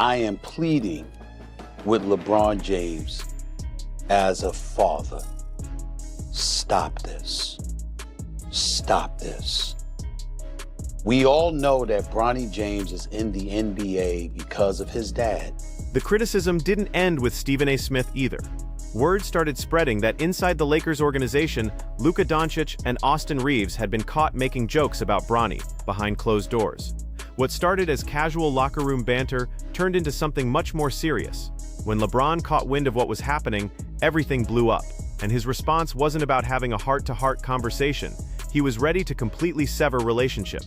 I am pleading with LeBron James as a father. Stop this. Stop this. We all know that Bronny James is in the NBA because of his dad. The criticism didn't end with Stephen A. Smith either. Word started spreading that inside the Lakers organization, Luka Doncic and Austin Reaves had been caught making jokes about Bronny behind closed doors. What started as casual locker room banter turned into something much more serious. When LeBron caught wind of what was happening, everything blew up, and his response wasn't about having a heart-to-heart conversation. He was ready to completely sever relationships.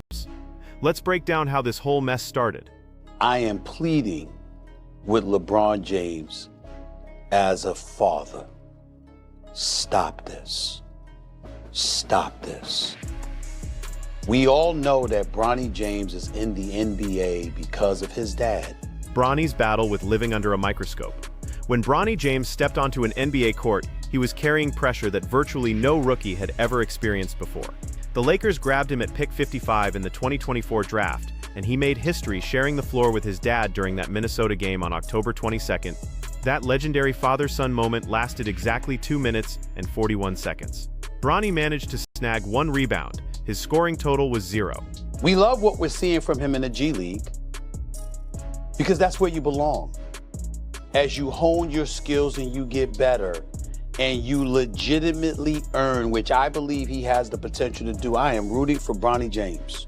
Let's break down how this whole mess started. I am pleading with LeBron James as a father. Stop this. Stop this. We all know that Bronny James is in the NBA because of his dad. Bronny's battle with living under a microscope. When Bronny James stepped onto an NBA court, he was carrying pressure that virtually no rookie had ever experienced before. The Lakers grabbed him at pick 55 in the 2024 draft, and he made history sharing the floor with his dad during that Minnesota game on October 22nd. That legendary father-son moment lasted exactly 2 minutes and 41 seconds. Bronny managed to snag 1 rebound. His scoring total was 0. We love what we're seeing from him in the G League because that's where you belong. As you hone your skills and you get better and you legitimately earn, which I believe he has the potential to do, I am rooting for Bronny James.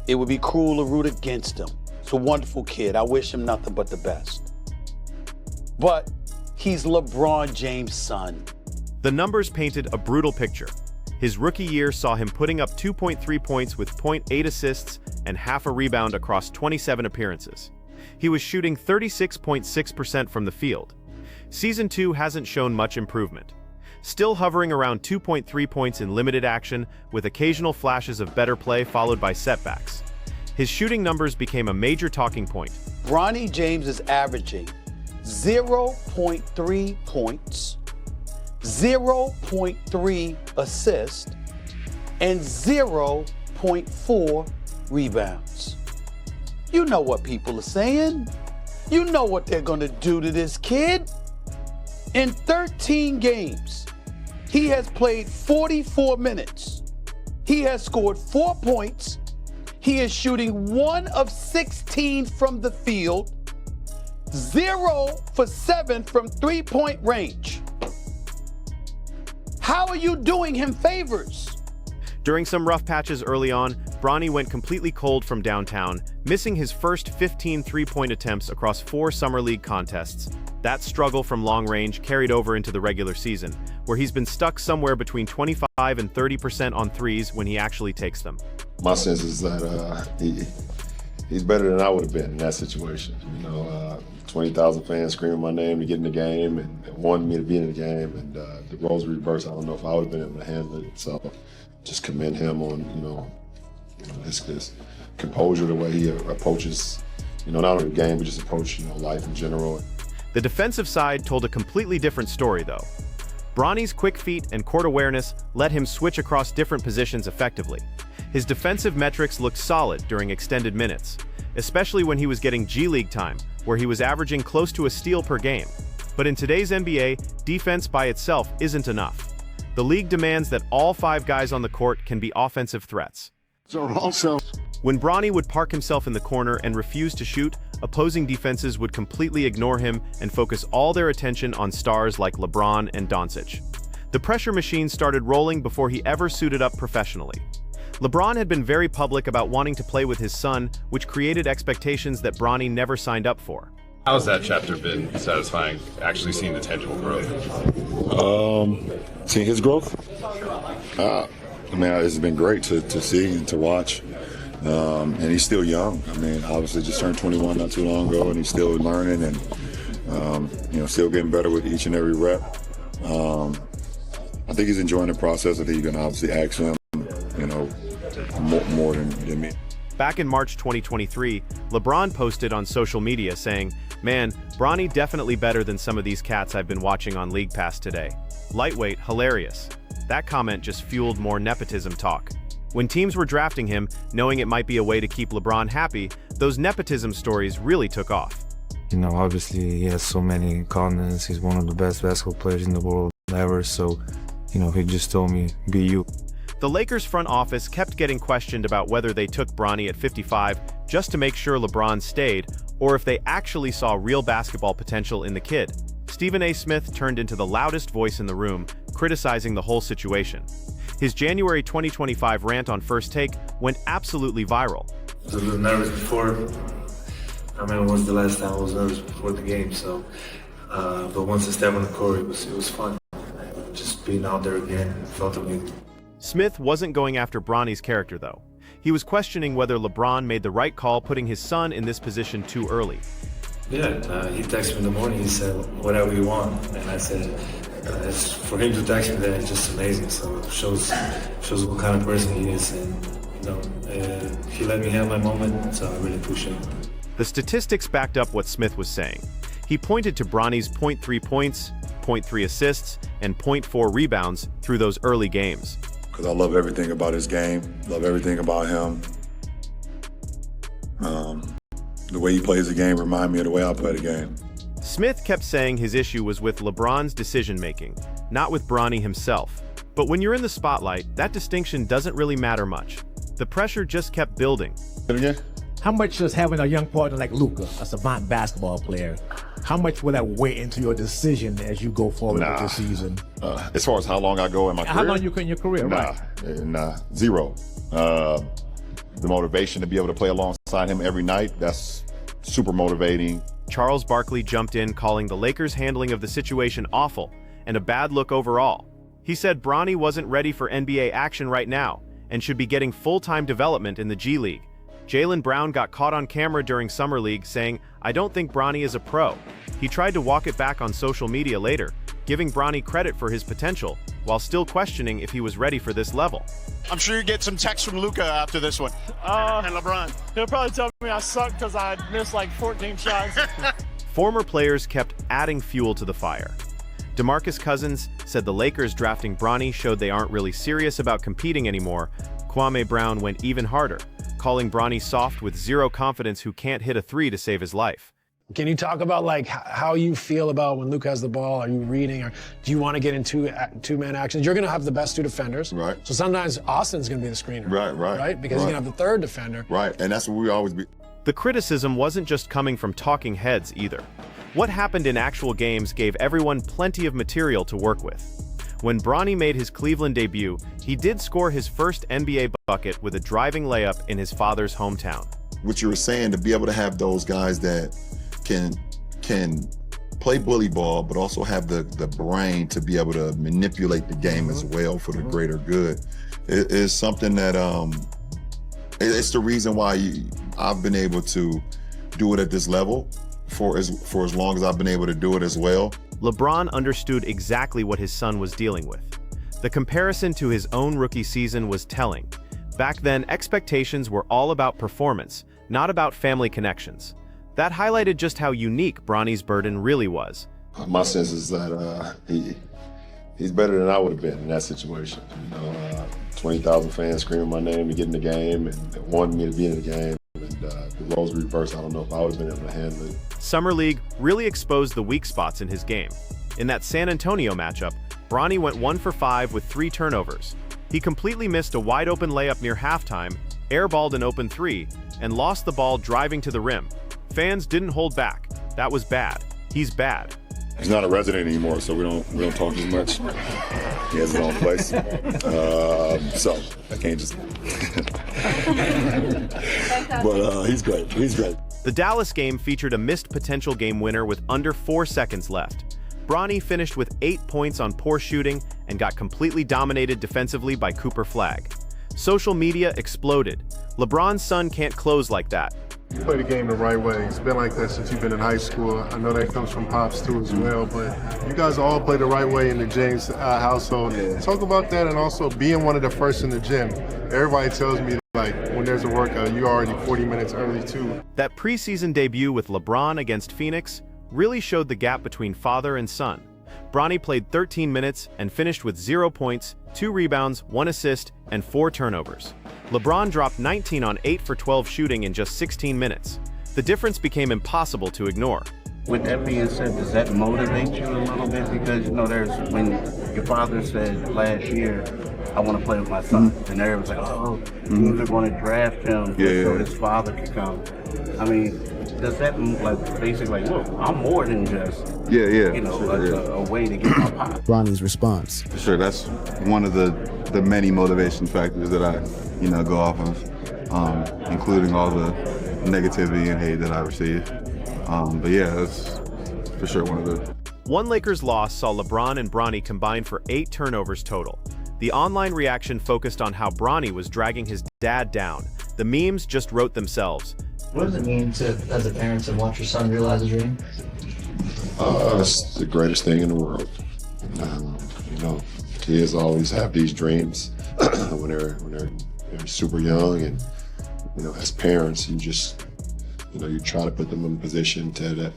It would be cruel to root against him. He's a wonderful kid. I wish him nothing but the best. But he's LeBron James' son. The numbers painted a brutal picture. His rookie year saw him putting up 2.3 points with 0.8 assists and half a rebound across 27 appearances. He was shooting 36.6% from the field. Season 2 hasn't shown much improvement. Still hovering around 2.3 points in limited action, with occasional flashes of better play followed by setbacks. His shooting numbers became a major talking point. Bronny James is averaging 0.3 points, 0.3 assists, and 0.4 rebounds. You know what people are saying. You know what they're going to do to this kid. In 13 games, he has played 44 minutes. He has scored 4 points. He is shooting 1 of 16 from the field, 0 for 7 from three-point range. How are you doing him favors? During some rough patches early on, Bronny went completely cold from downtown, missing his first 15 three-point attempts across 4 Summer League contests. That struggle from long range carried over into the regular season, where he's been stuck somewhere between 25 and 30% on threes when he actually takes them. My sense is that he's better than I would have been in that situation. 20,000 fans screaming my name to get in the game and wanting me to be in the game, and the roles reversed. I don't know if I would have been able to handle it. So just commend him on his composure, the way he approaches not only the game but just approach life in general. The defensive side told a completely different story, though. Bronny's quick feet and court awareness let him switch across different positions effectively. His defensive metrics looked solid during extended minutes, especially when he was getting G League time, where he was averaging close to a steal per game. But in today's NBA, defense by itself isn't enough. The league demands that all 5 guys on the court can be offensive threats. When Bronny would park himself in the corner and refuse to shoot, opposing defenses would completely ignore him and focus all their attention on stars like LeBron and Doncic. The pressure machine started rolling before he ever suited up professionally. LeBron had been very public about wanting to play with his son, which created expectations that Bronny never signed up for. How's that chapter been satisfying, actually seeing the tangible growth? Seeing his growth? It's been great to see and to watch. And he's still young. Obviously just turned 21 not too long ago, and he's still learning and, still getting better with each and every rep. I think he's enjoying the process. I think you can obviously ask him, more than me. Back in March 2023, LeBron posted on social media saying, "Man, Bronny definitely better than some of these cats I've been watching on League Pass today. Lightweight, hilarious." That comment just fueled more nepotism talk. When teams were drafting him, knowing it might be a way to keep LeBron happy, those nepotism stories really took off. You know, obviously he has so many continents. He's one of the best basketball players in the world ever. So, you know, he just told me, be you. The Lakers front office kept getting questioned about whether they took Bronny at 55 just to make sure LeBron stayed, or if they actually saw real basketball potential in the kid. Stephen A. Smith turned into the loudest voice in the room, criticizing the whole situation. His January 2025 rant on First Take went absolutely viral. I was a little nervous before. I remember it was the last time I was nervous before the game, so but once I stepped on the court, it was fun. Just being out there again felt amazing. Smith wasn't going after Bronny's character, though. He was questioning whether LeBron made the right call putting his son in this position too early. Yeah, he texted me in the morning, he said, whatever you want. And I said, for him to text me that, it's just amazing. So it shows what kind of person he is. And, you know, he let me have my moment, so I really appreciate it. The statistics backed up what Smith was saying. He pointed to Bronny's 0.3 points, 0.3 assists, and 0.4 rebounds through those early games. Because I love everything about his game, love everything about him. The way he plays the game reminds me of the way I play the game. Smith kept saying his issue was with LeBron's decision-making, not with Bronny himself. But when you're in the spotlight, that distinction doesn't really matter much. The pressure just kept building. How much does having a young partner like Luka, a savant basketball player, how much will that weigh into your decision as you go forward with this season? As far as how long I go in my career? How long you in your career, right? Zero. The motivation to be able to play alongside him every night, that's super motivating. Charles Barkley jumped in, calling the Lakers' handling of the situation awful and a bad look overall. He said Bronny wasn't ready for NBA action right now and should be getting full-time development in the G League. Jaylen Brown got caught on camera during Summer League saying, "I don't think Bronny is a pro." He tried to walk it back on social media later, giving Bronny credit for his potential, while still questioning if he was ready for this level. I'm sure you get some texts from Luka after this one. And LeBron. He'll probably tell me I suck because I missed like 14 shots. Former players kept adding fuel to the fire. DeMarcus Cousins said the Lakers drafting Bronny showed they aren't really serious about competing anymore. Kwame Brown went even harder, calling Bronny soft with zero confidence who can't hit a three to save his life. Can you talk about like how you feel about when Luke has the ball? Are you reading, or do you want to get into two-man actions? You're going to have the best two defenders. Right. So sometimes Austin's going to be the screener. Right. Because you're going to have the third defender. Right, and that's what we always be. The criticism wasn't just coming from talking heads either. What happened in actual games gave everyone plenty of material to work with. When Bronny made his Cleveland debut, he did score his first NBA bucket with a driving layup in his father's hometown. What you were saying, to be able to have those guys that can play bully ball, but also have the brain to be able to manipulate the game as well for the greater good, it is something that it's the reason why I've been able to do it at this level for as long as I've been able to do it as well. LeBron understood exactly what his son was dealing with. The comparison to his own rookie season was telling. Back then, expectations were all about performance, not about family connections. That highlighted just how unique Bronny's burden really was. My sense is that he's better than I would have been in that situation. 20,000 fans screaming my name to get in the game and wanting me to be in the game. And the roles reversed, I don't know if I would have been able to handle it. Summer League really exposed the weak spots in his game. In that San Antonio matchup, Bronny went 1 for 5 with 3 turnovers. He completely missed a wide-open layup near halftime, airballed an open 3, and lost the ball driving to the rim. Fans didn't hold back. That was bad. He's bad. He's not a resident anymore, so we don't talk as much. He has his own place, so I can't just. But he's great. He's great. The Dallas game featured a missed potential game winner with under 4 seconds left. Bronny finished with 8 points on poor shooting and got completely dominated defensively by Cooper Flagg. Social media exploded. LeBron's son can't close like that. You play the game the right way. It's been like that since you've been in high school. I know that comes from Pops too as well, but you guys all play the right way in the James household. Talk about that, and also being one of the first in the gym. Everybody tells me like when there's a workout, you're already 40 minutes early too. That preseason debut with LeBron against Phoenix really showed the gap between father and son. Bronny played 13 minutes and finished with 0 points, 2 rebounds, 1 assist, and 4 turnovers. LeBron dropped 19 on 8 for 12 shooting in just 16 minutes. The difference became impossible to ignore. With that being said, does that motivate you a little bit? Because, you know, there's when your father said last year, I want to play with my son. And everyone's like, oh, they're going to draft him so his father can come. I mean, does that, like, basically, like, look, I'm more than just, you know, a way to get my pop. Bronny's response. For sure, that's one of the many motivation factors that I, you know, go off of, including all the negativity and hate that I receive. But yeah, that's for sure one of the... One Lakers loss saw LeBron and Bronny combine for 8 turnovers total. The online reaction focused on how Bronny was dragging his dad down. The memes just wrote themselves. What does it mean to, as a parent, to watch your son realize a dream? It's the greatest thing in the world. You know, kids always have these dreams when they're super young, and you know, as parents, you try to put them in a position to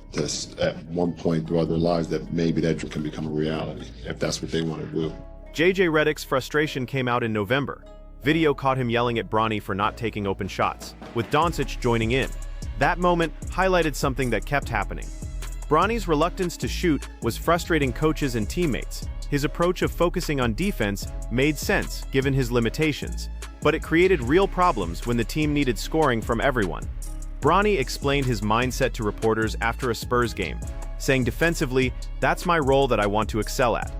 at one point throughout their lives that maybe that dream can become a reality if that's what they want to do. JJ Redick's frustration came out in November. Video caught him yelling at Bronny for not taking open shots, with Doncic joining in. That moment highlighted something that kept happening. Bronny's reluctance to shoot was frustrating coaches and teammates. His approach of focusing on defense made sense given his limitations, but it created real problems when the team needed scoring from everyone. Bronny explained his mindset to reporters after a Spurs game, saying defensively, "That's my role that I want to excel at.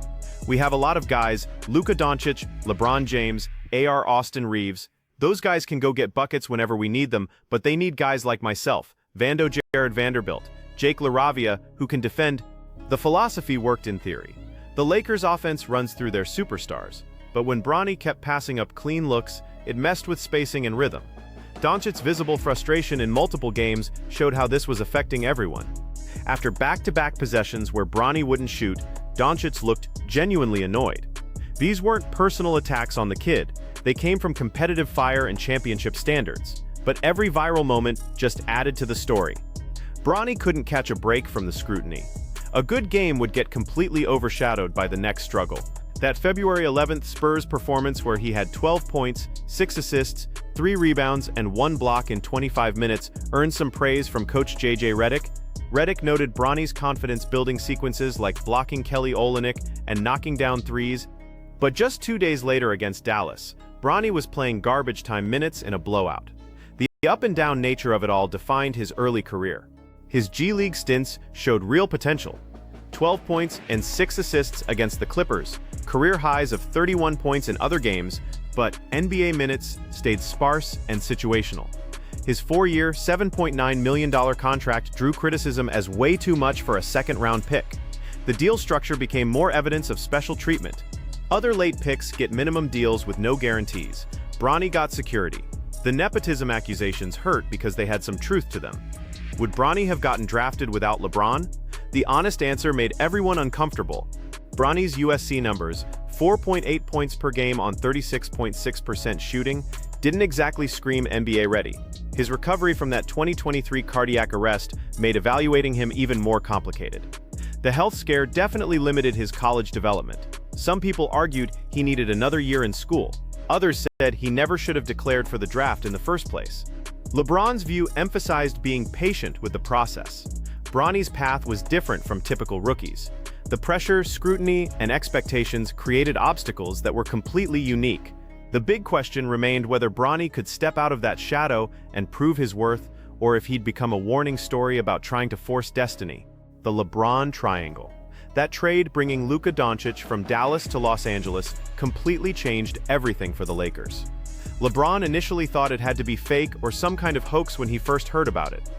We have a lot of guys, Luka Doncic, LeBron James, AR Austin Reaves. Those guys can go get buckets whenever we need them, but they need guys like myself, Vando Jared Vanderbilt, Jake LaRavia, who can defend." The philosophy worked in theory. The Lakers' offense runs through their superstars, but when Bronny kept passing up clean looks, it messed with spacing and rhythm. Doncic's visible frustration in multiple games showed how this was affecting everyone. After back-to-back possessions where Bronny wouldn't shoot, Doncic looked genuinely annoyed. These weren't personal attacks on the kid. They came from competitive fire and championship standards. But every viral moment just added to the story. Bronny couldn't catch a break from the scrutiny. A good game would get completely overshadowed by the next struggle. That February 11th Spurs performance where he had 12 points, 6 assists, 3 rebounds, and 1 block in 25 minutes earned some praise from coach JJ Redick. Redick noted Bronny's confidence-building sequences like blocking Kelly Olynyk and knocking down threes. But just 2 days later against Dallas, Bronny was playing garbage time minutes in a blowout. The up-and-down nature of it all defined his early career. His G League stints showed real potential. 12 points and 6 assists against the Clippers, career highs of 31 points in other games, but NBA minutes stayed sparse and situational. His 4-year, $7.9 million contract drew criticism as way too much for a second-round pick. The deal structure became more evidence of special treatment. Other late picks get minimum deals with no guarantees. Bronny got security. The nepotism accusations hurt because they had some truth to them. Would Bronny have gotten drafted without LeBron? The honest answer made everyone uncomfortable. Bronny's USC numbers, 4.8 points per game on 36.6% shooting, didn't exactly scream NBA ready. His recovery from that 2023 cardiac arrest made evaluating him even more complicated. The health scare definitely limited his college development. Some people argued he needed another year in school. Others said he never should have declared for the draft in the first place. LeBron's view emphasized being patient with the process. Bronny's path was different from typical rookies. The pressure, scrutiny, and expectations created obstacles that were completely unique. The big question remained whether Bronny could step out of that shadow and prove his worth, or if he'd become a warning story about trying to force destiny. The LeBron Triangle. That trade bringing Luka Doncic from Dallas to Los Angeles completely changed everything for the Lakers. LeBron initially thought it had to be fake or some kind of hoax when he first heard about it.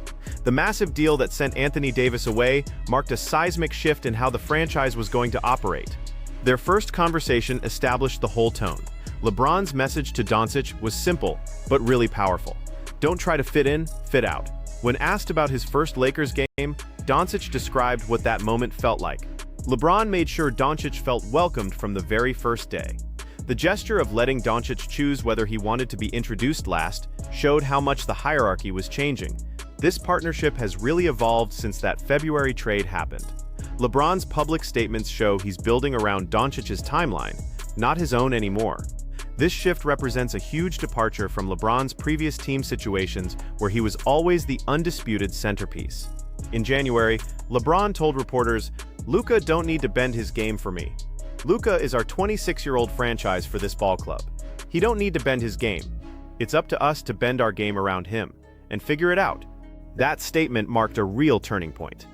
The massive deal that sent Anthony Davis away marked a seismic shift in how the franchise was going to operate. Their first conversation established the whole tone. LeBron's message to Doncic was simple, but really powerful. Don't try to fit in, fit out. When asked about his first Lakers game, Doncic described what that moment felt like. LeBron made sure Doncic felt welcomed from the very first day. The gesture of letting Doncic choose whether he wanted to be introduced last showed how much the hierarchy was changing. This partnership has really evolved since that February trade happened. LeBron's public statements show he's building around Doncic's timeline, not his own anymore. This shift represents a huge departure from LeBron's previous team situations where he was always the undisputed centerpiece. In January, LeBron told reporters, "Luka don't need to bend his game for me. Luka is our 26-year-old franchise for this ball club. He don't need to bend his game. It's up to us to bend our game around him and figure it out." That statement marked a real turning point.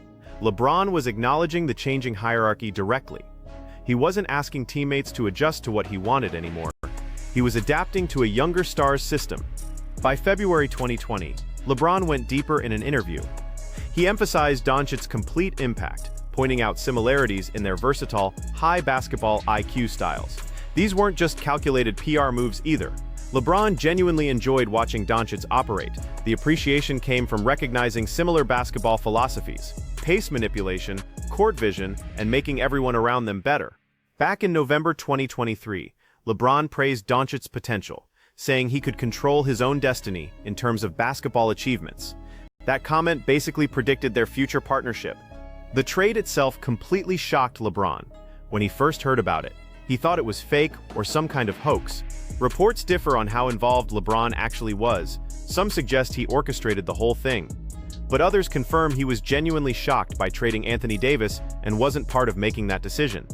LeBron was acknowledging the changing hierarchy directly. He wasn't asking teammates to adjust to what he wanted anymore. He was adapting to a younger star's system. By February 2020, LeBron went deeper in an interview. He emphasized Doncic's complete impact, pointing out similarities in their versatile, high basketball IQ styles. These weren't just calculated PR moves either. LeBron genuinely enjoyed watching Doncic operate. The appreciation came from recognizing similar basketball philosophies: pace manipulation, court vision, and making everyone around them better. Back in November 2023, LeBron praised Doncic's potential, saying he could control his own destiny in terms of basketball achievements. That comment basically predicted their future partnership. The trade itself completely shocked LeBron. When he first heard about it, he thought it was fake or some kind of hoax. Reports differ on how involved LeBron actually was. Some suggest he orchestrated the whole thing, but others confirm he was genuinely shocked by trading Anthony Davis and wasn't part of making that decision.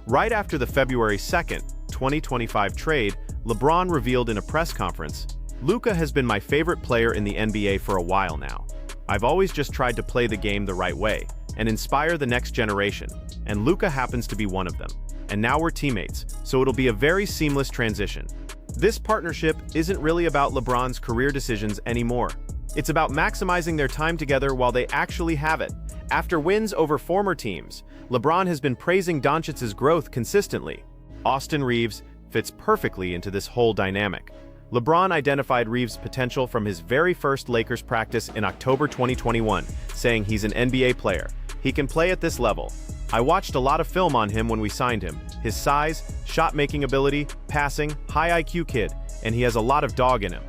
Right after the February 2nd, 2025 trade, LeBron revealed in a press conference, "Luka has been my favorite player in the NBA for a while now. I've always just tried to play the game the right way and inspire the next generation, and Luka happens to be one of them. And now we're teammates, so it'll be a very seamless transition." This partnership isn't really about LeBron's career decisions anymore. It's about maximizing their time together while they actually have it. After wins over former teams, LeBron has been praising Doncic's growth consistently. Austin Reaves fits perfectly into this whole dynamic. LeBron identified Reaves' potential from his very first Lakers practice in October 2021, saying he's an NBA player. He can play at this level. I watched a lot of film on him when we signed him. His size, shot-making ability, passing, high IQ kid, and he has a lot of dog in him.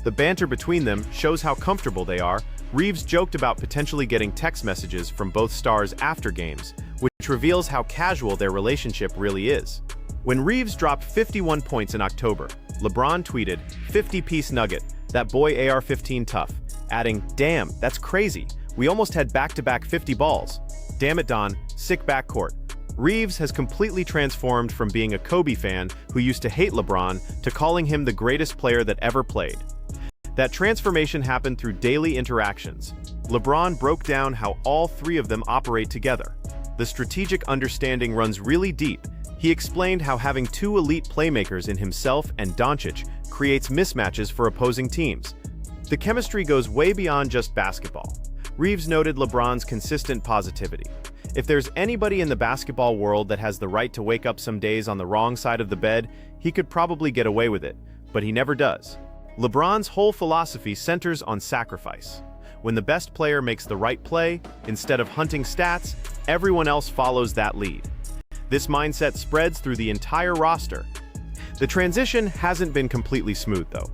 The banter between them shows how comfortable they are. Reaves joked about potentially getting text messages from both stars after games, which reveals how casual their relationship really is. When Reaves dropped 51 points in October, LeBron tweeted, "50-piece nugget, that boy AR-15 tough," adding, "Damn, that's crazy. We almost had back-to-back 50 balls. Damn it, Don, sick backcourt." Reaves has completely transformed from being a Kobe fan who used to hate LeBron to calling him the greatest player that ever played. That transformation happened through daily interactions. LeBron broke down how all three of them operate together. The strategic understanding runs really deep. He explained how having two elite playmakers in himself and Doncic creates mismatches for opposing teams. The chemistry goes way beyond just basketball. Reaves noted LeBron's consistent positivity. If there's anybody in the basketball world that has the right to wake up some days on the wrong side of the bed, he could probably get away with it, but he never does. LeBron's whole philosophy centers on sacrifice. When the best player makes the right play, instead of hunting stats, everyone else follows that lead. This mindset spreads through the entire roster. The transition hasn't been completely smooth, though.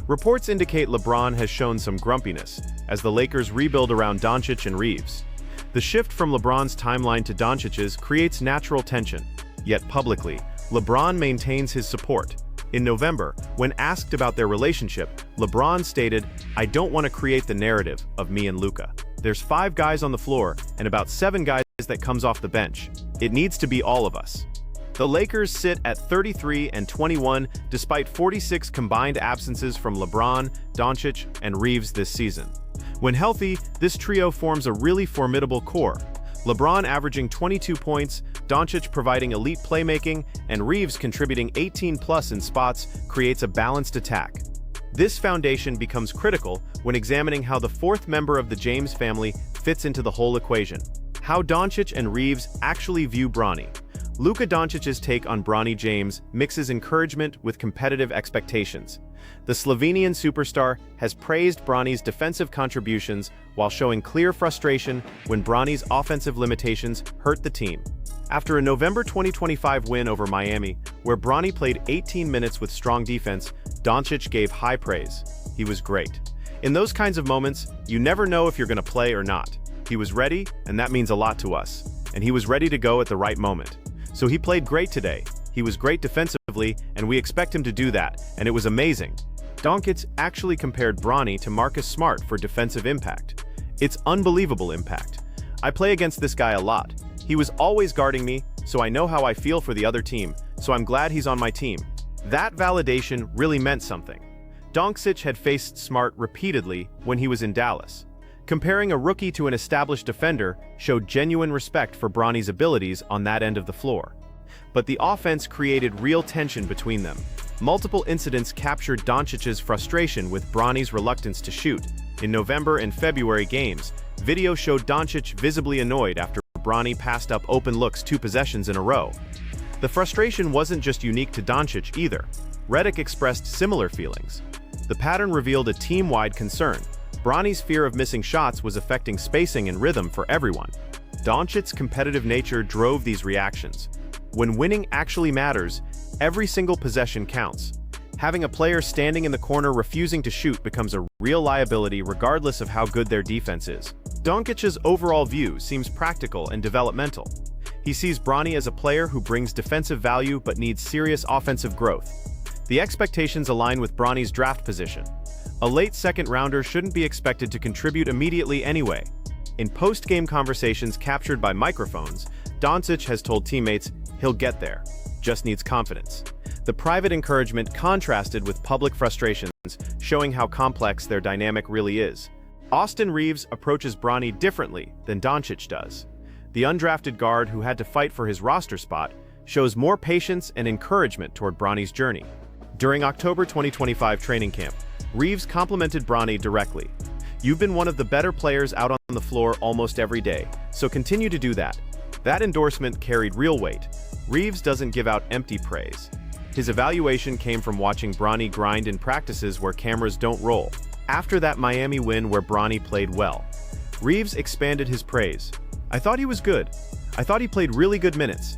Reports indicate LeBron has shown some grumpiness as the Lakers rebuild around Doncic and Reaves. The shift from LeBron's timeline to Doncic's creates natural tension, yet publicly, LeBron maintains his support. In November, when asked about their relationship, LeBron stated, "I don't want to create the narrative of me and Luka. There's 5 guys on the floor and about 7 guys that comes off the bench. It needs to be all of us." The Lakers sit at 33-21 despite 46 combined absences from LeBron, Doncic, and Reaves this season. When healthy, this trio forms a really formidable core. LeBron averaging 22 points, Doncic providing elite playmaking, and Reaves contributing 18+ in spots creates a balanced attack. This foundation becomes critical when examining how the fourth member of the James family fits into the whole equation. How Doncic and Reaves actually view Bronny. Luka Doncic's take on Bronny James mixes encouragement with competitive expectations. The Slovenian superstar has praised Bronny's defensive contributions while showing clear frustration when Bronny's offensive limitations hurt the team. After a November 2025 win over Miami, where Bronny played 18 minutes with strong defense, Doncic gave high praise. He was great. In those kinds of moments, you never know if you're going to play or not. He was ready, and that means a lot to us. and he was ready to go at the right moment. So he played great today. He was great defensively, and we expect him to do that, and it was amazing. Doncic actually compared Bronny to Marcus Smart for defensive impact. It's unbelievable impact. I play against this guy a lot. He was always guarding me, so I know how I feel for the other team, so I'm glad he's on my team. That validation really meant something. Doncic had faced Smart repeatedly when he was in Dallas. Comparing a rookie to an established defender showed genuine respect for Bronny's abilities on that end of the floor. But the offense created real tension between them. Multiple incidents captured Doncic's frustration with Bronny's reluctance to shoot. In November and February games, video showed Doncic visibly annoyed after Bronny passed up open looks 2 possessions in a row. The frustration wasn't just unique to Doncic either. Redick expressed similar feelings. The pattern revealed a team-wide concern. Bronny's fear of missing shots was affecting spacing and rhythm for everyone. Doncic's competitive nature drove these reactions. When winning actually matters, every single possession counts. Having a player standing in the corner refusing to shoot becomes a real liability regardless of how good their defense is. Doncic's overall view seems practical and developmental. He sees Bronny as a player who brings defensive value but needs serious offensive growth. The expectations align with Bronny's draft position. A late second-rounder shouldn't be expected to contribute immediately anyway. In post-game conversations captured by microphones, Doncic has told teammates he'll get there, just needs confidence. The private encouragement contrasted with public frustrations, showing how complex their dynamic really is. Austin Reaves approaches Bronny differently than Doncic does. The undrafted guard who had to fight for his roster spot shows more patience and encouragement toward Bronny's journey. During October 2025 training camp, Reaves complimented Bronny directly. "You've been one of the better players out on the floor almost every day, so continue to do that." That endorsement carried real weight. Reaves doesn't give out empty praise. His evaluation came from watching Bronny grind in practices where cameras don't roll. After that Miami win where Bronny played well, Reaves expanded his praise. "I thought he was good. I thought he played really good minutes.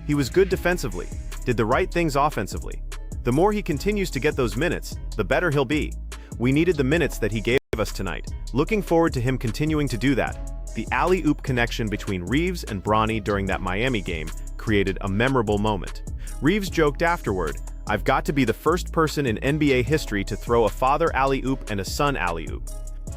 He was good defensively, did the right things offensively. The more he continues to get those minutes, the better he'll be. We needed the minutes that he gave us tonight. Looking forward to him continuing to do that." The alley-oop connection between Reaves and Bronny during that Miami game created a memorable moment. Reaves joked afterward, "I've got to be the first person in NBA history to throw a father alley-oop and a son alley-oop."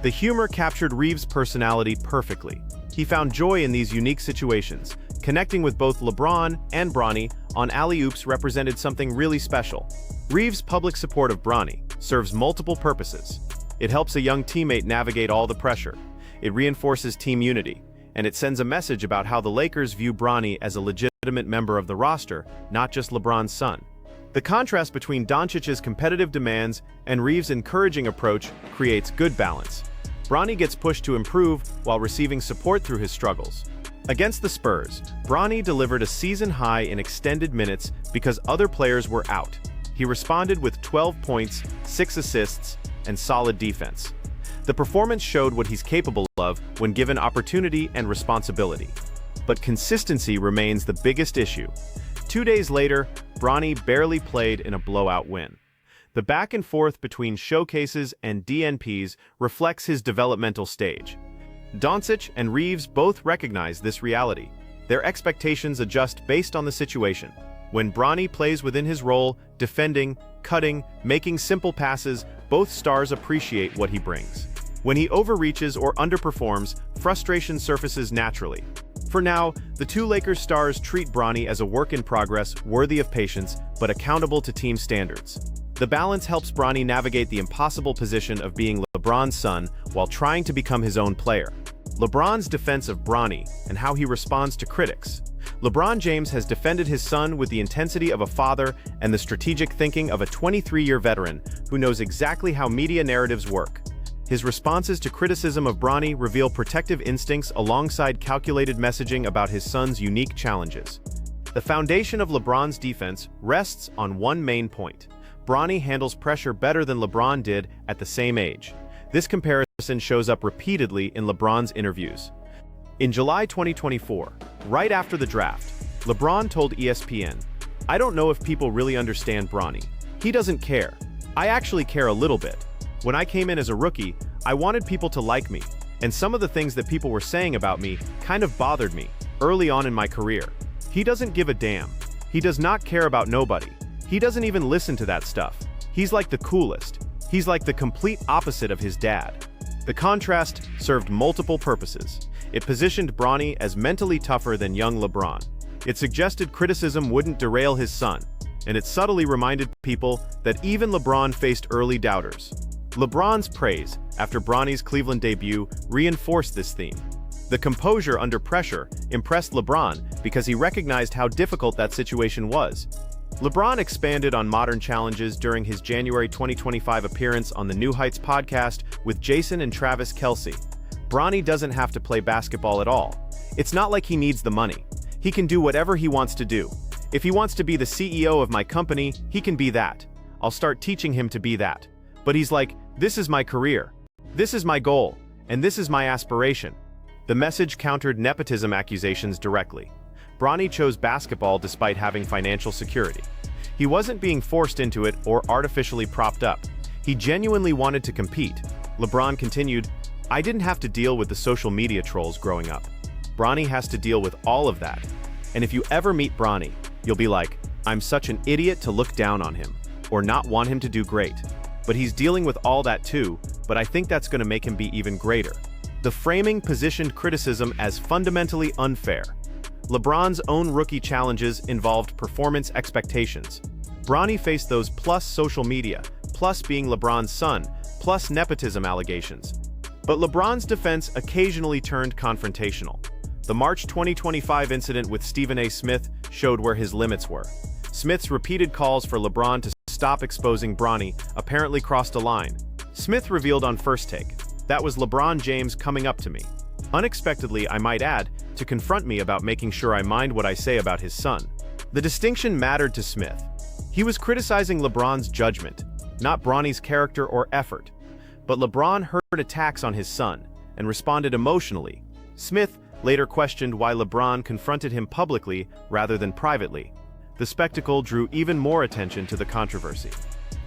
The humor captured Reaves' personality perfectly. He found joy in these unique situations. Connecting with both LeBron and Bronny on alley-oops represented something really special. Reaves' public support of Bronny serves multiple purposes. It helps a young teammate navigate all the pressure. It reinforces team unity, and it sends a message about how the Lakers view Bronny as a legitimate member of the roster, not just LeBron's son. The contrast between Doncic's competitive demands and Reaves' encouraging approach creates good balance. Bronny gets pushed to improve while receiving support through his struggles. Against the Spurs, Bronny delivered a season high in extended minutes because other players were out. He responded with 12 points, 6 assists, and solid defense. The performance showed what he's capable of when given opportunity and responsibility. But consistency remains the biggest issue. 2 days later, Bronny barely played in a blowout win. The back and forth between showcases and DNPs reflects his developmental stage. Doncic and Reaves both recognize this reality. Their expectations adjust based on the situation. When Bronny plays within his role, defending, cutting, making simple passes, both stars appreciate what he brings. When he overreaches or underperforms, frustration surfaces naturally. For now, the two Lakers stars treat Bronny as a work in progress, worthy of patience, but accountable to team standards. The balance helps Bronny navigate the impossible position of being LeBron's son while trying to become his own player. LeBron's defense of Bronny and how he responds to critics. LeBron James has defended his son with the intensity of a father and the strategic thinking of a 23-year veteran who knows exactly how media narratives work. His responses to criticism of Bronny reveal protective instincts alongside calculated messaging about his son's unique challenges. The foundation of LeBron's defense rests on one main point. Bronny handles pressure better than LeBron did at the same age. This comparison shows up repeatedly in LeBron's interviews. In July 2024, right after the draft, LeBron told ESPN, "I don't know if people really understand Bronny. He doesn't care. I actually care a little bit. When I came in as a rookie, I wanted people to like me, and some of the things that people were saying about me kind of bothered me. early on in my career. He doesn't give a damn. He does not care about nobody. He doesn't even listen to that stuff. He's like the coolest. He's like the complete opposite of his dad. The contrast served multiple purposes. It positioned Bronny as mentally tougher than young LeBron. It suggested criticism wouldn't derail his son, and it subtly reminded people that even LeBron faced early doubters. LeBron's praise after Bronny's Cleveland debut reinforced this theme. The composure under pressure impressed LeBron because he recognized how difficult that situation was. LeBron expanded on modern challenges during his January 2025 appearance on the New Heights podcast with Jason and Travis Kelce. Bronny doesn't have to play basketball at all. It's not like he needs the money. He can do whatever he wants to do. If he wants to be the CEO of my company, he can be that. I'll start teaching him to be that. But he's like, this is my career. This is my goal. And this is my aspiration. The message countered nepotism accusations directly. Bronny chose basketball despite having financial security. He wasn't being forced into it or artificially propped up. He genuinely wanted to compete. LeBron continued, I didn't have to deal with the social media trolls growing up. Bronny has to deal with all of that. And if you ever meet Bronny, you'll be like, I'm such an idiot to look down on him, or not want him to do great. But he's dealing with all that too, but I think that's going to make him be even greater. The framing positioned criticism as fundamentally unfair. LeBron's own rookie challenges involved performance expectations. Bronny faced those plus social media, plus being LeBron's son, plus nepotism allegations. But LeBron's defense occasionally turned confrontational. The March 2025 incident with Stephen A. Smith showed where his limits were. Smith's repeated calls for LeBron to stop exposing Bronny apparently crossed a line. Smith revealed on First Take, that was LeBron James coming up to me. Unexpectedly, I might add, to confront me about making sure I mind what I say about his son. The distinction mattered to Smith. He was criticizing LeBron's judgment, not Bronny's character or effort. But LeBron heard attacks on his son and responded emotionally. Smith later questioned why LeBron confronted him publicly rather than privately. The spectacle drew even more attention to the controversy.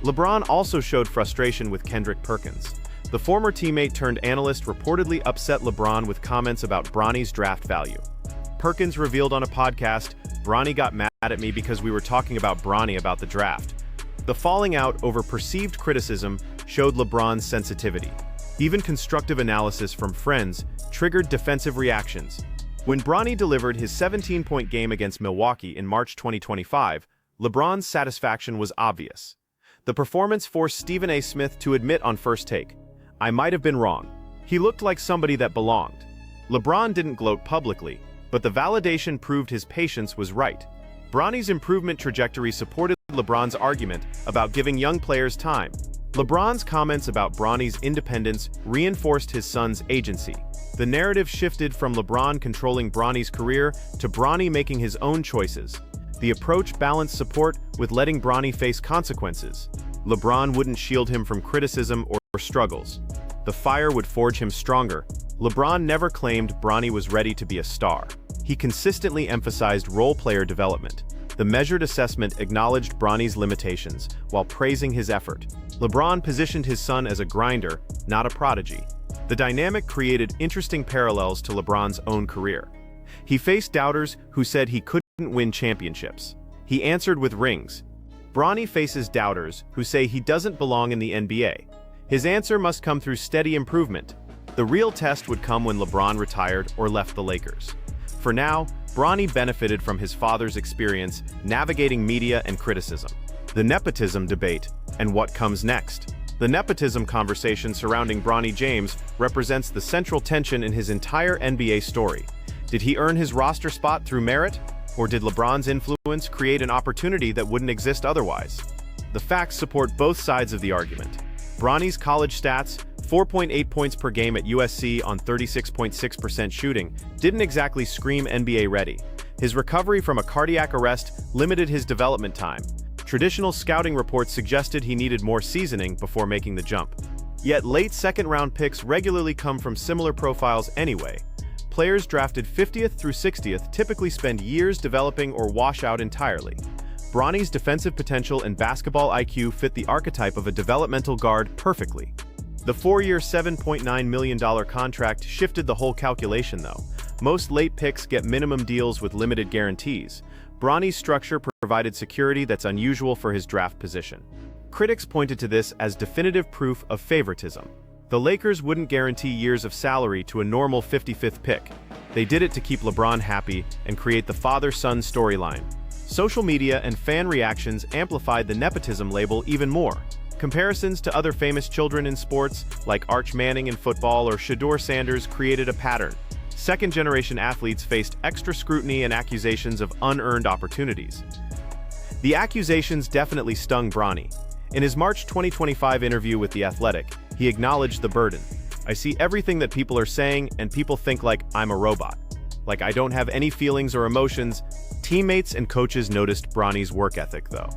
LeBron also showed frustration with Kendrick Perkins. The former teammate turned analyst reportedly upset LeBron with comments about Bronny's draft value. Perkins revealed on a podcast, Bronny got mad at me because we were talking about Bronny about the draft. The falling out over perceived criticism showed LeBron's sensitivity. Even constructive analysis from friends triggered defensive reactions. When Bronny delivered his 17-point game against Milwaukee in March 2025, LeBron's satisfaction was obvious. The performance forced Stephen A. Smith to admit on First Take, I might have been wrong. He looked like somebody that belonged. LeBron didn't gloat publicly, but the validation proved his patience was right. Bronny's improvement trajectory supported LeBron's argument about giving young players time. LeBron's comments about Bronny's independence reinforced his son's agency. The narrative shifted from LeBron controlling Bronny's career to Bronny making his own choices. The approach balanced support with letting Bronny face consequences. LeBron wouldn't shield him from criticism or struggles. The fire would forge him stronger. LeBron never claimed Bronny was ready to be a star. He consistently emphasized role player development. The measured assessment acknowledged Bronny's limitations while praising his effort. LeBron positioned his son as a grinder, not a prodigy. The dynamic created interesting parallels to LeBron's own career. He faced doubters who said he couldn't win championships. He answered with rings. Bronny faces doubters who say he doesn't belong in the NBA. His answer must come through steady improvement. The real test would come when LeBron retired or left the Lakers. For now, Bronny benefited from his father's experience navigating media and criticism. The nepotism debate, and what comes next. The nepotism conversation surrounding Bronny James represents the central tension in his entire NBA story. Did he earn his roster spot through merit, or did LeBron's influence create an opportunity that wouldn't exist otherwise? The facts support both sides of the argument. Bronny's college stats, 4.8 points per game at USC on 36.6% shooting, didn't exactly scream NBA ready. His recovery from a cardiac arrest limited his development time. Traditional scouting reports suggested he needed more seasoning before making the jump. Yet late second-round picks regularly come from similar profiles anyway. Players drafted 50th through 60th typically spend years developing or wash out entirely. Bronny's defensive potential and basketball IQ fit the archetype of a developmental guard perfectly. The 4-year, $7.9 million contract shifted the whole calculation though. Most late picks get minimum deals with limited guarantees. Bronny's structure provided security that's unusual for his draft position. Critics pointed to this as definitive proof of favoritism. The Lakers wouldn't guarantee years of salary to a normal 55th pick. They did it to keep LeBron happy and create the father-son storyline. Social media and fan reactions amplified the nepotism label even more. Comparisons to other famous children in sports, like Arch Manning in football or Shedeur Sanders, created a pattern. Second-generation athletes faced extra scrutiny and accusations of unearned opportunities. The accusations definitely stung Bronny. In his March 2025 interview with The Athletic, he acknowledged the burden. "I see everything that people are saying, and people think like I'm a robot. Like I don't have any feelings or emotions." Teammates and coaches noticed Bronny's work ethic, though.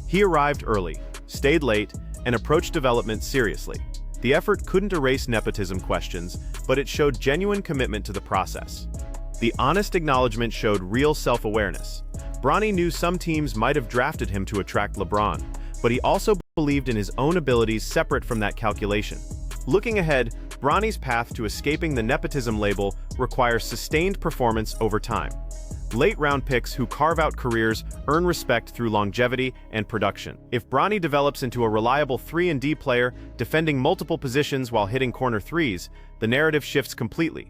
He arrived early, stayed late, and approached development seriously. The effort couldn't erase nepotism questions, but it showed genuine commitment to the process. The honest acknowledgement showed real self-awareness. Bronny knew some teams might have drafted him to attract LeBron, but he also believed in his own abilities separate from that calculation. Looking ahead, Bronny's path to escaping the nepotism label requires sustained performance over time. Late-round picks who carve out careers earn respect through longevity and production. If Bronny develops into a reliable 3-and-D player, defending multiple positions while hitting corner threes, the narrative shifts completely.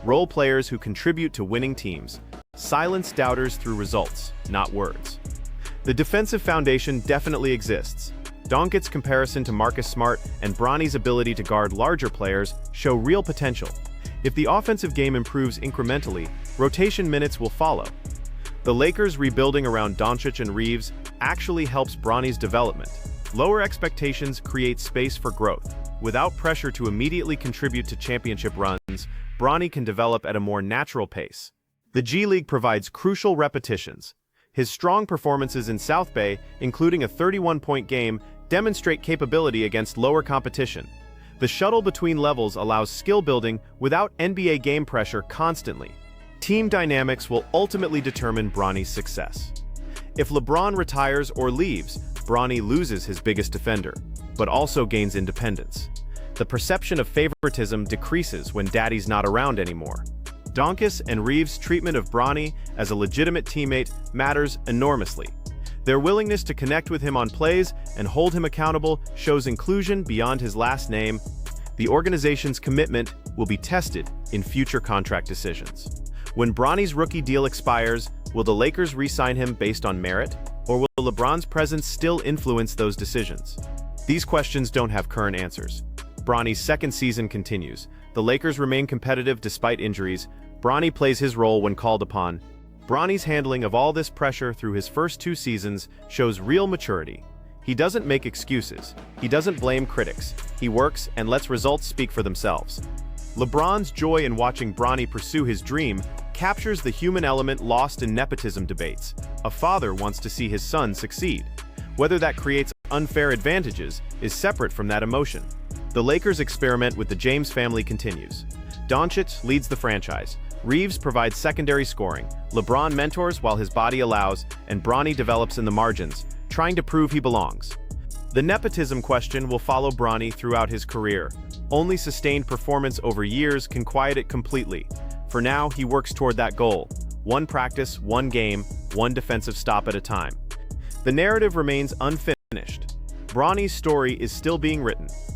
Role players who contribute to winning teams. Silence doubters through results, not words. The defensive foundation definitely exists. Donkett's comparison to Marcus Smart and Bronny's ability to guard larger players show real potential. If the offensive game improves incrementally, rotation minutes will follow. The Lakers rebuilding around Doncic and Reaves actually helps Bronny's development. Lower expectations create space for growth. Without pressure to immediately contribute to championship runs, Bronny can develop at a more natural pace. The G League provides crucial repetitions. His strong performances in South Bay, including a 31-point game, demonstrate capability against lower competition. The shuttle between levels allows skill building without NBA game pressure constantly. Team dynamics will ultimately determine Bronny's success. If LeBron retires or leaves, Bronny loses his biggest defender, but also gains independence. The perception of favoritism decreases when Daddy's not around anymore. Doncic and Reaves' treatment of Bronny as a legitimate teammate matters enormously. Their willingness to connect with him on plays and hold him accountable shows inclusion beyond his last name. The organization's commitment will be tested in future contract decisions. When Bronny's rookie deal expires, will the Lakers re-sign him based on merit, or will LeBron's presence still influence those decisions? These questions don't have current answers. Bronny's second season continues. The Lakers remain competitive despite injuries. Bronny plays his role when called upon. Bronny's handling of all this pressure through his first 2 seasons shows real maturity. He doesn't make excuses. He doesn't blame critics. He works and lets results speak for themselves. LeBron's joy in watching Bronny pursue his dream captures the human element lost in nepotism debates. A father wants to see his son succeed. Whether that creates unfair advantages is separate from that emotion. The Lakers' experiment with the James family continues. Doncic leads the franchise. Reaves provides secondary scoring. LeBron mentors while his body allows, and Bronny develops in the margins, trying to prove he belongs. The nepotism question will follow Bronny throughout his career. Only sustained performance over years can quiet it completely. For now, he works toward that goal. One practice, one game, one defensive stop at a time. The narrative remains unfinished. Bronny's story is still being written.